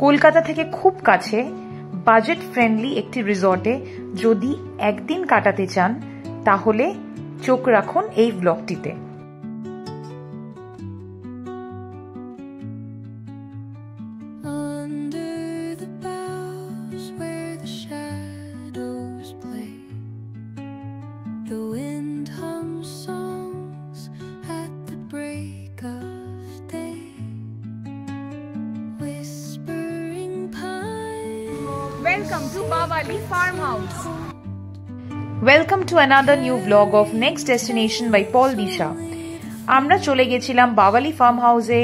কলকাতা থেকে খুব কাছে বাজেট ফ্রেন্ডলি একটি রিসর্টে যদি একদিন কাটাতে চান তাহলে চোখ রাখুন এই ব্লগটিতে। Welcome to Bawali Farmhouse. Welcome to another new vlog of Next Destination by Paul Disha. আমরা চলে গেছিলাম বাওয়ালি ফার্ম হাউসে।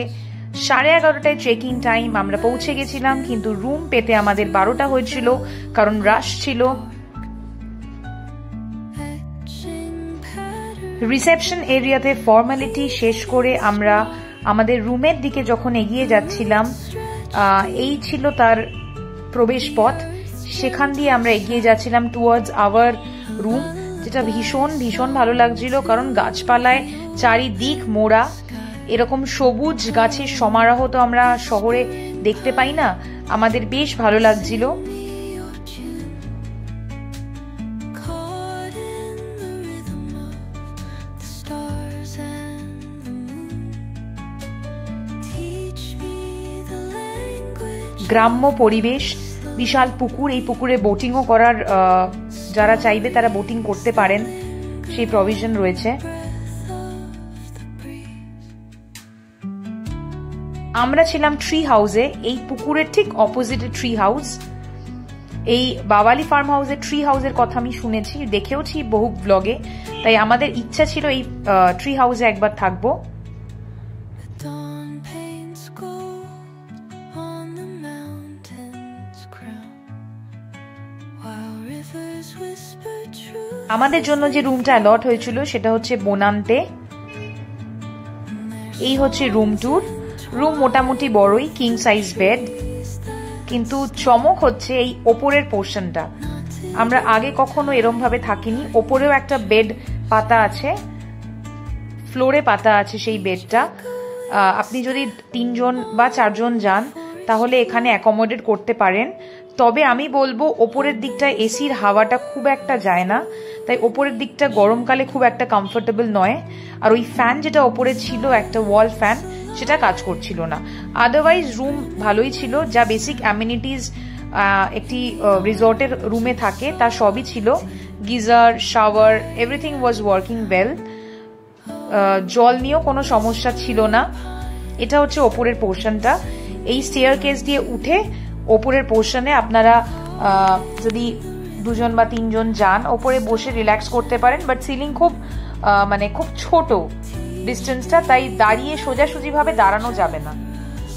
11:30টায় চেকিং টাইম। আমরা পৌঁছে গেছিলাম কিন্তু রুম পেতে আমাদের 12টা হয়েছিল কারণ রাশ ছিল। রিসেপশন এরিয়াতে ফর্মালিটি শেষ করে আমরা আমাদের রুমের দিকে যখন এগিয়ে যাচ্ছিলাম, এই ছিল তার প্রবেশ পথ। সেখান দিয়ে আমরা এগিয়ে যাচ্ছিলাম টুয়ার্ডস আওয়ার রুম, যেটা ভীষণ ভীষণ ভালো লাগছিল কারণ গাছপালায় চারিদিক মোড়া। এরকম সবুজ গাছের সমারোহ তো আমরা শহরে দেখতে পাই না। আমাদের বেশ ভালো লাগছিল। গ্রাম্য পরিবেশ, বিশাল পুকুর, এই পুকুরে বোটিংও করার যারা চাইবে তারা বোটিং করতে পারেন, সেই প্রভিশন রয়েছে। আমরা ছিলাম ট্রি হাউসে, এই পুকুরের ঠিক অপোজিটে ট্রি হাউস। এই বাওয়ালি ফার্ম হাউসের ট্রি হাউসের কথা আমি শুনেছি, দেখেওছি বহু ব্লগে, তাই আমাদের ইচ্ছা ছিল এই ট্রি হাউসে একবার থাকবো। আমাদের জন্য যে রুমটা অ্যালট হয়েছিল সেটা হচ্ছে বোনান্তে। এই হচ্ছে রুম ট্যুর। রুম মোটামুটি বড়ই, কিং সাইজ বেড, কিন্তু চমক হচ্ছে এই ওপরের পোর্শনটা। আমরা আগে কখনো এরম ভাবে থাকিনি। ওপরেও একটা বেড পাতা আছে, ফ্লোরে পাতা আছে সেই বেডটা। আপনি যদি 3 জন বা 4 জন যান তাহলে এখানে অ্যাকোমোডেট করতে পারেন। তবে আমি বলবো ওপরের দিকটা এসির হাওয়াটা খুব একটা যায় না, তাই ওপরের দিকটা গরমকালে খুব একটা কমফোর্টেবল নয়। আর ওই ফ্যান যেটা ওপরে ছিল, একটা ওয়াল ফ্যান, সেটা কাজ করছিল না। আদারওয়াইজ রুম ভালোই ছিল। যা বেসিক অ্যামিনিটিস একটি রিসর্টের রুমে থাকে তা সবই ছিল। Geyser, shower, everything was working well. জল নিয়েও কোনো সমস্যা ছিল না। এটা হচ্ছে ওপরের পোর্শনটা। এই স্টেয়ার কেস দিয়ে উঠে ওপরের পোর্শনে আপনারা যদি 2 জন বা 3 জন যান, ওপরে বসে রিল্যাক্স করতে পারেন। বাট সিলিং খুব খুব ছোট ডিস্টেন্সটা, তাই দাঁড়িয়ে সোজাসুজি ভাবে দাঁড়ানো যাবে না।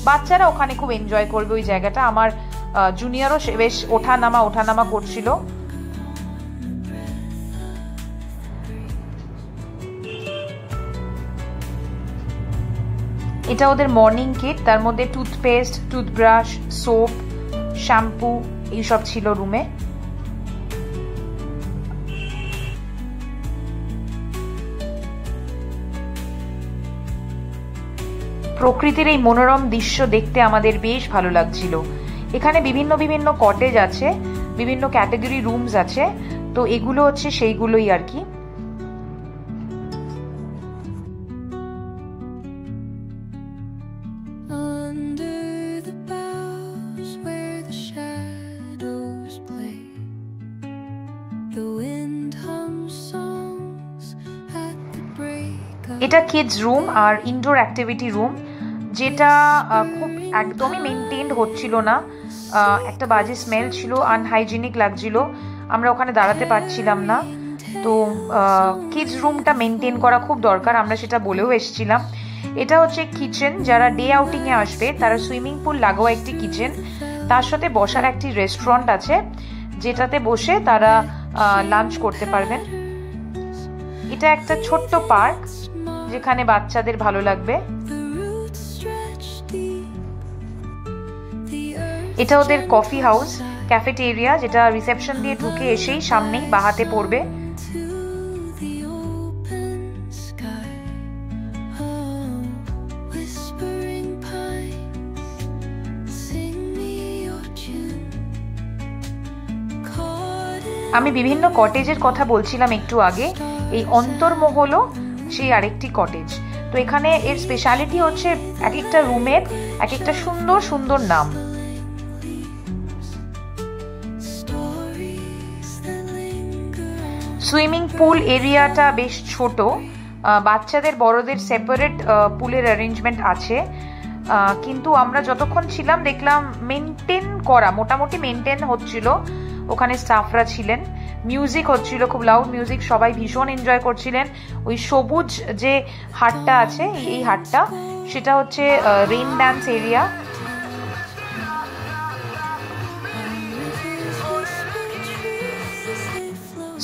বাচ্চারা ওখানে খুব এনজয় করবে ওই জায়গাটা। আমার জুনিয়রও বেশ ওঠানামা করছিল। এটা ওদের মর্নিং কিট, তার মধ্যে টুথপেস্ট, টুথব্রাশ, সোপ, শ্যাম্পু এইসব ছিল রুমে। প্রকৃতির এই মনোরম দৃশ্য দেখতে আমাদের বেশ ভালো লাগছিল। এখানে বিভিন্ন বিভিন্ন কটেজ আছে, বিভিন্ন ক্যাটাগরি রুমস আছে, তো এগুলো হচ্ছে সেইগুলোই আর কি। এটা কিডস রুম আর ইনডোর অ্যাক্টিভিটি রুম, যেটা খুব একদমই মেনটেন্ড হচ্ছিল না। একটা বাজে স্মেল ছিল, আনহাইজিনিক লাগছিল, আমরা ওখানে দাঁড়াতে পারছিলাম না। তো কিডস রুমটা মেনটেন করা খুব দরকার, আমরা সেটা বলেও এসেছিলাম। এটা হচ্ছে কিচেন, যারা ডে আউটিংয়ে আসবে তারা সুইমিং পুল লাগোয়া একটি কিচেন, তার সাথে বসার একটি রেস্টুরেন্ট আছে যেটাতে বসে তারা লাঞ্চ করতে পারবেন। এটা একটা ছোট্ট পার্ক যেখানে বাচ্চাদের ভালো লাগবে। এটা ওদের কফি হাউস, ক্যাফেটেরিয়া, যেটা রিসেপশন দিয়ে ঢুকে এসেই সামনেই বাহাতে পড়বে। আমি বিভিন্ন কটেজের কথা বলছিলাম একটু আগে, এই অন্তর্মহলও সেই আরেকটি কটেজ। তো এখানে এর স্পেশালিটি হচ্ছে এক একটা রুমের এক একটা সুন্দর সুন্দর নাম। সুইমিং পুল এরিয়াটা বেশ ছোট, বাচ্চাদের বড়দের সেপারেট পুলের অ্যারেঞ্জমেন্ট আছে, কিন্তু আমরা যতক্ষণ ছিলাম দেখলাম মেনটেন করা, মোটামুটি মেনটেন হচ্ছিল। ওখানে স্টাফরা ছিলেন, মিউজিক হচ্ছিল, খুব লাউড মিউজিক, সবাই ভীষণ এনজয় করছিলেন। ওই সবুজ যে হাটটা আছে, এই হাটটা, সেটা হচ্ছে rain dance area.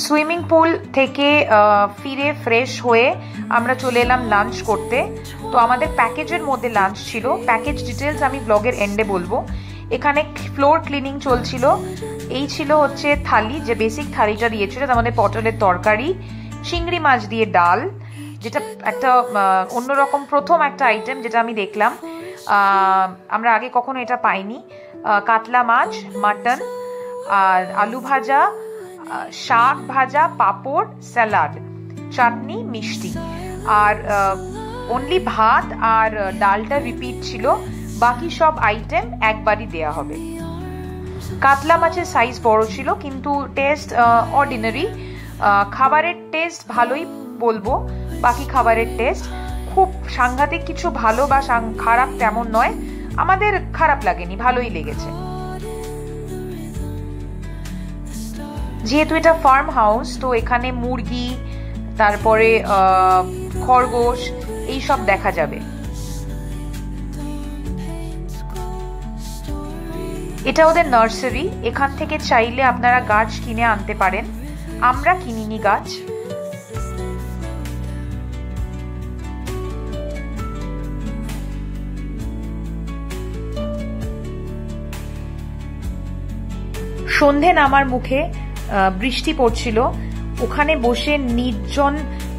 Swimming pool থেকে ফিরে ফ্রেশ হয়ে আমরা চলে এলাম লাঞ্চ করতে। তো আমাদের প্যাকেজের মধ্যে লাঞ্চ ছিল, প্যাকেজ ডিটেলস আমি ব্লগের এন্ডে বলবো। এখানে ফ্লোর ক্লিনিং চলছিল। এই ছিল হচ্ছে থালি, যে বেসিক থালিটা দিয়েছিল, আমাদের পটলের তরকারি, চিংড়ি মাছ দিয়ে ডাল, যেটা একটা অন্যরকম প্রথম একটা আইটেম যেটা আমি দেখলাম, আমরা আগে কখনো এটা পাইনি। কাতলা মাছ, মাটন, আর আলু ভাজা, শাক ভাজা, পাঁপড়, স্যালাড, চাটনি, মিষ্টি, আর অনলি ভাত আর ডালটা রিপিট ছিল, বাকি সব আইটেম একবারই দেয়া হবে। কাতলা মাছের সাইজ বড় ছিল, কিন্তু টেস্ট অর্ডিনারি। খাবারের টেস্ট ভালোই বলবো, বাকি খাবারের টেস্ট খুব সাংঘাতিক কিছু ভালো বা খারাপ তেমন নয়, আমাদের খারাপ লাগেনি, ভালোই লেগেছে। যেহেতু এটা ফার্ম হাউস, তো এখানে মুরগি, তারপরে খরগোশ, এইসব দেখা যাবে। এটা ওদের নার্সারি, এখান থেকে চাইলে আপনারা গাছ কিনে আনতে পারেন, আমরা কিনিনি গাছ। সন্ধে নামার মুখে বৃষ্টি পড়ছিল, ওখানে বসে নির্জন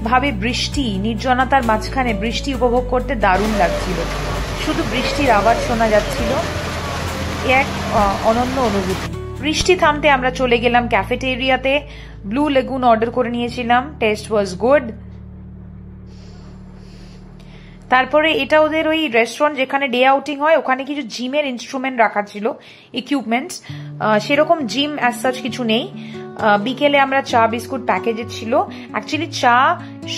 ভাবে বৃষ্টি, নির্জনতার মাঝখানে বৃষ্টি উপভোগ করতে দারুণ লাগছিল। শুধু বৃষ্টির আওয়াজ শোনা যাচ্ছিল, এক অনন্য অনুভূতি। বৃষ্টি থামতে আমরা চলে গেলাম ক্যাফেটেরিয়াতে, ব্লু লেগুন অর্ডার করে নিয়েছিলাম, টেস্ট ওয়াজ গুড। তারপরে এটা ওদের ওই রেস্টুরেন্ট যেখানে ডে আউটিং হয়, ওখানে কিছু জিমের ইনস্ট্রুমেন্ট রাখা ছিল, ইকুইপমেন্টস, সেরকম জিম অ্যাজ সাচ কিছু নেই। বিকেলে আমরা চা বিস্কুট প্যাকেজে ছিল, অ্যাকচুয়ালি চা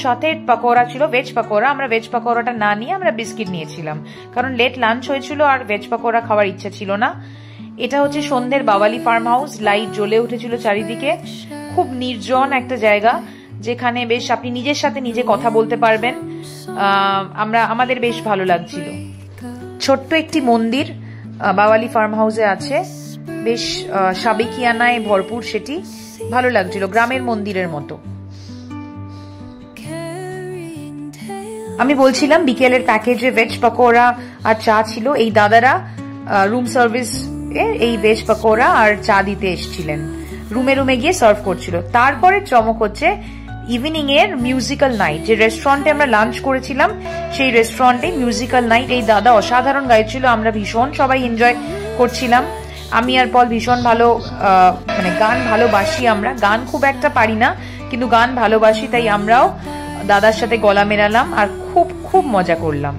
সাথে পকোড়া ছিল, ভেজ পকোড়া। আমরা ভেজ পকোড়াটা না নিয়ে আমরা বিস্কিট নিয়েছিলাম, কারণ লেট লাঞ্চ হয়েছিল আর ভেজ পকোড়া খাওয়ার ইচ্ছা ছিল না। এটা হচ্ছে সন্ধ্যের বাওয়ালি ফার্ম হাউস, লাইট জ্বলে উঠেছিল চারিদিকে, খুব নির্জন একটা জায়গা, যেখানে বেশ আপনি নিজের সাথে নিজে কথা বলতে পারবেন। আমাদের বেশ ভালো লাগছিল। ছোট্ট একটি মন্দির বাওয়ালি ফার্ম হাউসে আছে, বেশ সাবেকিয়ানায় ভরপুর, সেটি ভালো লাগছিল, গ্রামের মন্দিরের মতো। আমি বলছিলাম বিকেলের প্যাকেজে ভেজ পকোড়া আর চা ছিল। এই দাদারা রুম সার্ভিস এই ভেজ পকোড়া আর চা দিতে এসেছিলেন, রুমে রুমে গিয়ে সার্ভ করছিল। তারপরে চমক হচ্ছে ইভিনিং এর মিউজিক্যাল নাইট। যে রেস্টুরেন্টে আমরা লাঞ্চ করেছিলাম, সেই রেস্টুরেন্টে মিউজিক্যাল নাইট। এই দাদা অসাধারণ গাইছিল, আমরা ভীষণ সবাই এনজয় করছিলাম। আমি আর পল ভীষণ ভালো, মানে গান ভালোবাসি, আমরা গান খুব একটা পারি না, কিন্তু গান ভালোবাসি, তাই আমরাও দাদার সাথে গলা মেলালাম আর খুব খুব মজা করলাম।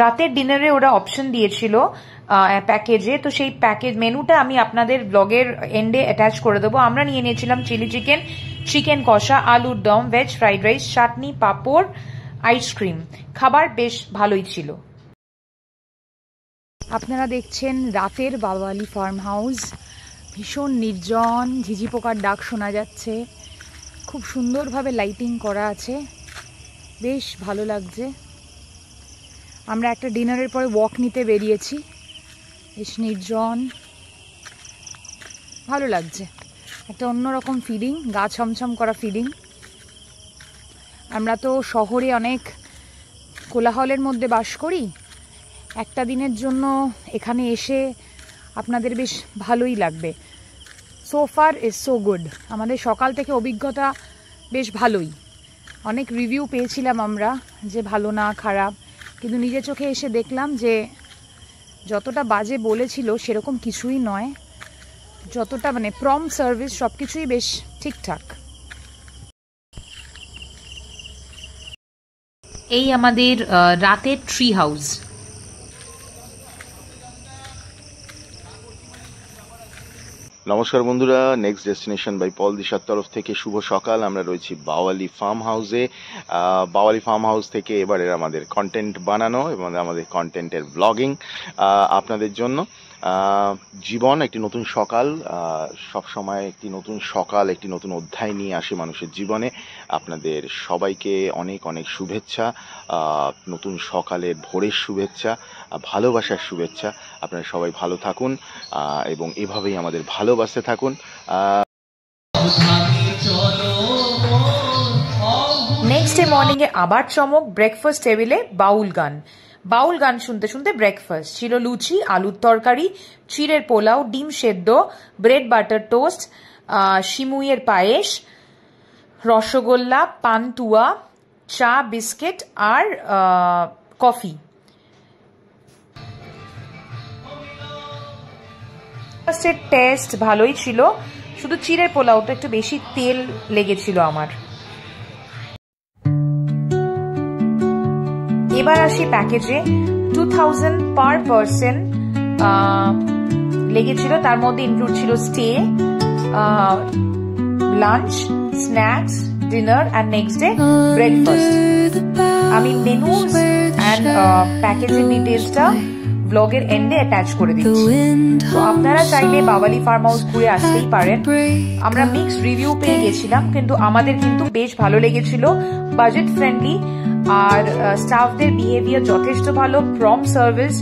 রাতের ডিনারে ওরা অপশন দিয়েছিল প্যাকেজে, তো সেই প্যাকেজ মেনুটা আমি আপনাদের ব্লগের এন্ডে অ্যাটাচ করে দেবো। আমরা নিয়ে নিয়েছিলাম চিলি চিকেন, চিকেন কষা, আলুর দম, ভেজ ফ্রাইড রাইস, চাটনি, পাঁপড়, আইসক্রিম। খাবার বেশ ভালোই ছিল। আপনারা দেখছেন রাতের বাওয়ালি ফার্ম হাউস, ভীষণ নির্জন, ঝিঝি পোকার ডাক শোনা যাচ্ছে, খুব সুন্দরভাবে লাইটিং করা আছে, বেশ ভালো লাগছে। আমরা একটা ডিনারের পরে ওয়াক নিতে বেরিয়েছি। বেশ নির্জন, ভালো লাগছে, একটা অন্যরকম ফিলিং, গা ছমছম করা ফিলিং। আমরা তো শহরে অনেক কোলাহলের মধ্যে বাস করি, একটা দিনের জন্য এখানে এসে আপনাদের বেশ ভালোই লাগবে। So far is so good. আমাদের সকাল থেকে অভিজ্ঞতা বেশ ভালোই। অনেক রিভিউ পেয়েছিলাম আমরা যে ভালো না খারাপ, কিন্তু নিজের চোখে এসে দেখলাম যে যতটা বাজে বলেছিল সেরকম কিছুই নয়, যতটা মানে প্রম্পট সার্ভিস সব কিছুই বেশ ঠিকঠাক। এই আমাদের রাতের ট্রি হাউস। নমস্কার বন্ধুরা, নেক্সট ডেস্টিনেশন বাই পল দিশার তরফ থেকে শুভ সকাল। আমরা রয়েছি বাওয়ালি ফার্ম হাউসে। বাওয়ালি ফার্ম হাউস থেকে এবারের আমাদের কন্টেন্ট বানানো এবং আমাদের কন্টেন্টের ব্লগিং আপনাদের জন্য। জীবন একটি নতুন সকাল, সবসময় একটি নতুন সকাল, একটি নতুন অধ্যায় নিয়ে আসে মানুষের জীবনে। আপনাদের সবাইকে অনেক অনেক শুভেচ্ছা, নতুন সকালের ভোরের শুভেচ্ছা, ভালোবাসার শুভেচ্ছা। আপনারা সবাই ভালো থাকুন এবং এভাবেই আমাদের ভালোবাসতে থাকুন। নেক্সট ডে মর্নিংয়ে আবার চমক, ব্রেকফাস্ট টেবিলে বাউল গান শুনতে শুনতে ব্রেকফাস্ট ছিল লুচি, আলুর তরকারি, চিড়ের পোলাও, ডিম সেদ্ধ, ব্রেড বাটার টোস্ট, শিমুইয়ের পায়েস, রসগোল্লা, পান্তুয়া, চা, বিস্কিট আর কফি। ব্রেকফাস্টের টেস্ট ভালোই ছিল, শুধু চিড়ের পোলাওটা একটু বেশি তেল লেগেছিল আমার। এবার আসি প্যাকেজে। 2000 পার পারসন লেগেছিল, তার মধ্যে ইনক্লুড ছিল stay, lunch, snacks, dinner and next day breakfast. আমি মেনুজ অ্যান্ড প্যাকেজের ডিটেলসটা ব্লগের এন্ডে অ্যাটাচ করে দিচ্ছি, তো আপনারা চাইলে বাওয়ালি ফার্ম হাউস ঘুরে আসতেই পারেন। আমরা মিক্সড রিভিউ পেয়ে গেছিলাম, কিন্তু আমাদের কিন্তু বেশ ভালো লেগেছিল, বাজেট ফ্রেন্ডলি, আর স্টাফদের বিহেভিয়ার যথেষ্ট ভালো, প্রম্পট সার্ভিস,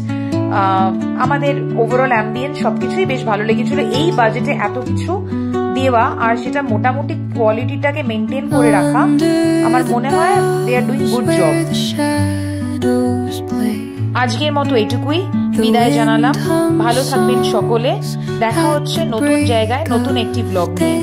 আমাদের ওভারঅল অ্যাম্বিয়েন্স সবকিছুই বেশ ভালো লেগেছিল। এই বাজেটে এত কিছু দেওয়া আর সেটা মোটামুটি কোয়ালিটিটাকে মেনটেন করে রাখা, আমার মনে হয় দে আর ডুইং গুড জব। আজকের মতো এইটুকুই, বিদায় জানালাম। ভালো থাকবেন সকলে, দেখা হচ্ছে নতুন জায়গায় নতুন একটি ব্লগ নিয়ে।